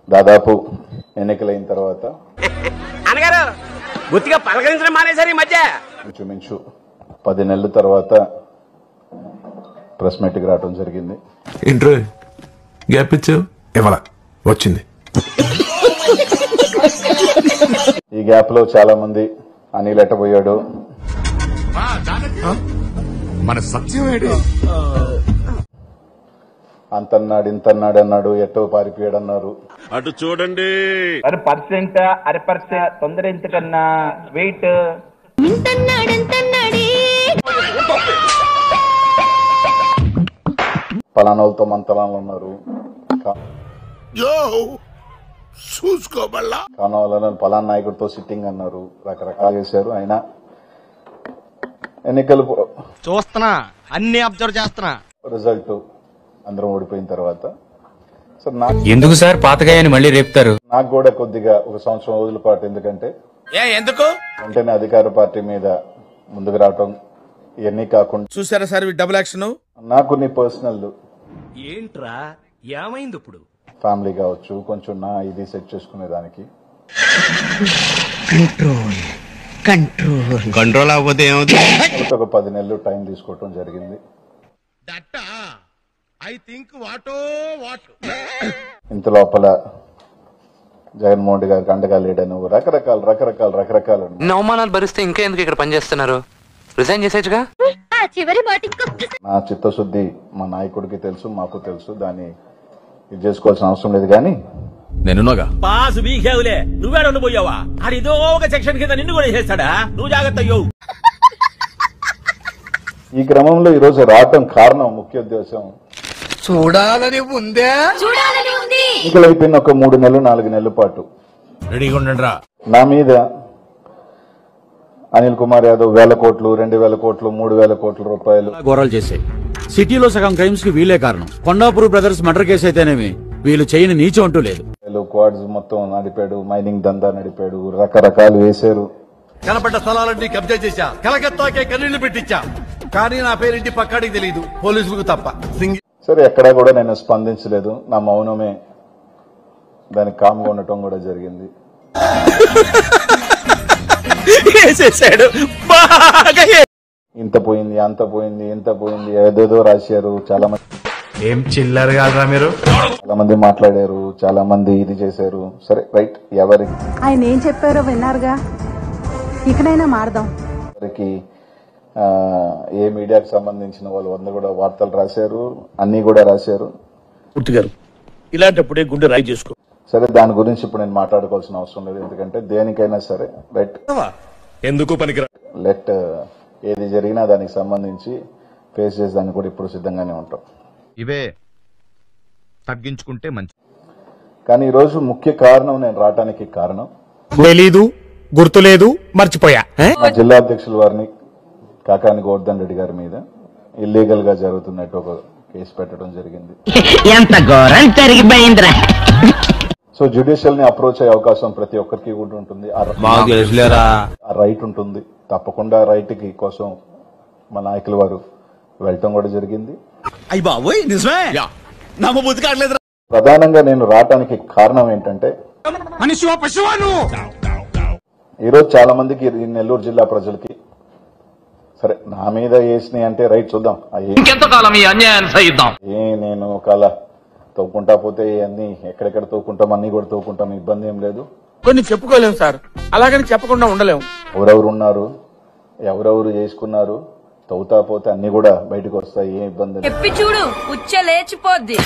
దాదాపు ఎన్నికలైన తర్వాత ఇంచుమించు 10 నెలల తర్వాత ప్రెస్ మీట్కి రావడం జరిగింది. ఇంట్రో గ్యాప్ ఇచ్చావు ఇవాళ వచ్చింది. ఈ గ్యాప్ లో చాలా మంది అనిల్ ఎట్టబోయాడు, మన సత్యం ఏంటి, అంతన్నాడు ఇంతన్నాడు అన్నాడు, ఎట్టో పారిపోయాడు అన్నారు. అటు చూడండి. పర్సెంట్ అరపర్సెంట్ తొందర ఎంతకన్నా వెయిట్ పలానాలతో మంతలాలు ఉన్నారు, కానవాళ్ళ పలానా నాయకుడితో సిట్టింగ్ అన్నారు, రకరకాలు చేశారు. అయినా ఎన్నికలు చూస్తున్నా, అన్ని అబ్జర్వ్ చేస్తున్నా. రిజల్ట్ అందరం ఓడిపోయిన తర్వాత ఎందుకు సార్ పాతగాయని మళ్ళీ రేపుతారు? నాకు కూడా కొద్దిగా ఒక సంవత్సరం రోజుల పాటు, ఎందుకంటే వెంటనే అధికార పార్టీ మీద ముందుకు రావటం ఇవన్నీ కాకుండా చూసారా సార్ డబుల్ యాక్షన్. నాకు కొన్ని పర్సనల్ ఏంట్రా ఏమైంది ఇప్పుడు, ఫ్యామిలీ కావచ్చు, కొంచెం నా ఇది సెట్ చేసుకునే దానికి కంట్రోల్ అవ్వతే ఒక 10 నెలలు టైం తీసుకోవటం జరిగింది. ఇంత లోపల జగన్మోహన్ రెడ్డి గారికి అండగా లేడను రకరకాల అవమానాలు భరిస్తే ఇంకా ఎందుకు ఇక్కడ పనిచేస్తున్నారు? రిజైన్ చేసేచ్చుగా. నా చిత్తశుద్ధి మా నాయకుడికి తెలుసు, మాకు తెలుసు, దాన్ని ఇది చేసుకోవాల్సిన అవసరం లేదు. కానీ నేనుగా పాస్ బీకేవులే, నువ్వేడ పోయావా? అది ఇదో ఒక సెక్షన్ కింద నిన్ను కూడా చేస్తాడా? నువ్వు జాగ్రత్త అయ్యో. ఈ క్రమంలో ఈ రోజు రావటం కారణం, ముఖ్య ఉద్దేశం చూడాలని ఉందే. ఎన్నికలు అయిపోయిన ఒక 3 నెలలు 4 నెలల పాటు రెడీగా ఉండండి. నా మీద అనిల్ కుమార్ యాదవ్ 1000 కోట్లు, 2000 కోట్లు, 3000 కోట్ల రూపాయలు ఘోరాలు చేశాయి. సిటీలో సగం క్రైమ్స్ కి వీలే కారణం. కొండాపూర్ బ్రదర్స్ మర్డర్ కేసు అయితేనేమి వీళ్ళు చేయని నీచం అంటూ లేదు. క్వాడ్స్ మొత్తం నడిపాడు, మైనింగ్ దందా నడిపాడు, రకరకాలు వేశారు. కనపడ్డ స్థలాలన్నీ కబ్జా చేశా, కలకత్తాకే కన్నీళ్లు పెట్టించా. కానీ నా పేరింటి పక్కాడికి తెలియదు, పోలీసులకు తప్ప. సరే, ఎక్కడా కూడా నేను స్పందించలేదు. నా మౌనమే దానికి కామ్గా ఉండటం కూడా జరిగింది. ఇంత పోయింది, అంత పోయింది, ఇంత పోయింది, ఏదేదో రాశారు. చాలా మంది ఏం చిల్లర కాదురా మీరు. చాలా మంది మాట్లాడారు, చాలా మంది ఇది చేశారు. సరే రైట్, ఎవరికి ఆయన ఏం చెప్పారో విన్నారుగా, ఇకనైనా మారదాం. ఎవరికి ఏ మీడియాకి సంబంధించిన వాళ్ళు 100 కూడా వార్తలు రాశారు, అన్ని కూడా రాశారు. ఇలాంటప్పుడే గుండె రాయి చేసుకో. సరే, దాని గురించి ఇప్పుడు నేను మాట్లాడుకోవాల్సిన అవసరం లేదు. ఎందుకంటే దేనికైనా సరే రైట్, ఎందుకు పనికిరా, లెట్ ఏది జరిగినా దానికి సంబంధించి ఫేస్ చేసేదానికి కూడా ఇప్పుడు సిద్ధంగానే ఉంటాం. ఇవే తగ్గించుకుంటే మంచి. కానీ ఈరోజు ముఖ్య కారణం, నేను రావటానికి కారణం తెలీదు, గుర్తులేదు, మర్చిపోయా. మా జిల్లా అధ్యక్షుల వారిని కాకాని గోవర్ధన్ రెడ్డి గారి మీద ఇల్లీగల్ గా జరుగుతున్నట్టు ఒక కేసు పెట్టడం జరిగింది. సో జ్యుడిషియల్ ని అప్రోచ్ అయ్యే అవకాశం ప్రతి ఒక్కరికి కూడా ఉంటుంది, ఆ రైట్ ఉంటుంది. తప్పకుండా రైట్ కి కోసం మా నాయకుల వారు వెళ్ళటం కూడా జరిగింది. ప్రధానంగా నేను రావటానికి కారణం ఏంటంటే, ఈరోజు చాలా మందికి నెల్లూరు జిల్లా ప్రజలకి, సరే నా మీద వేసినాయి అంటే రైట్, చూద్దాం నేను ఒకలా తవ్వుకుంటా పోతే అన్ని ఎక్కడెక్కడ తవ్వుకుంటాం, అన్ని కూడా తవ్వుకుంటాం, ఇబ్బంది ఏం లేదు. కొన్ని చెప్పుకోలేము సార్, అలాగని చెప్పకుండా ఉండలేము. ఎవరెవరు ఉన్నారు, ఎవరెవరు చేసుకున్నారు, తవ్వుతా పోతే అన్ని కూడా బయటకు వస్తాయి, ఏం ఇబ్బంది లేదు. చూడు లేచిపోద్ది.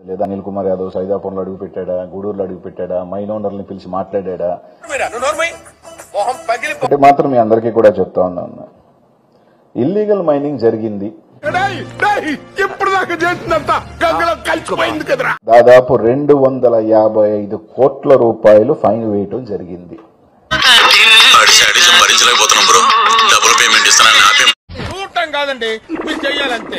లేదా అనిల్ కుమార్ యాదవ్ సైదాపురంలో అడుగు పెట్టాడా, గూడూరులో అడుగు పెట్టాడా, మైన్ ఓనర్ని పిలిచి మాట్లాడా అంటే మాత్రం మీ అందరికీ కూడా చెప్తా ఉన్నాను, ఇల్లీగల్ మైనింగ్ జరిగింది. దాదాపు 255 కోట్ల రూపాయలు ఫైన్ వేయటం జరిగింది. భరించలేకపోతున్నాం బ్రో, డబుల్ పేమెంట్ ఇస్తున్నాను. కాదండి, మీరు చెయ్యాలంతే.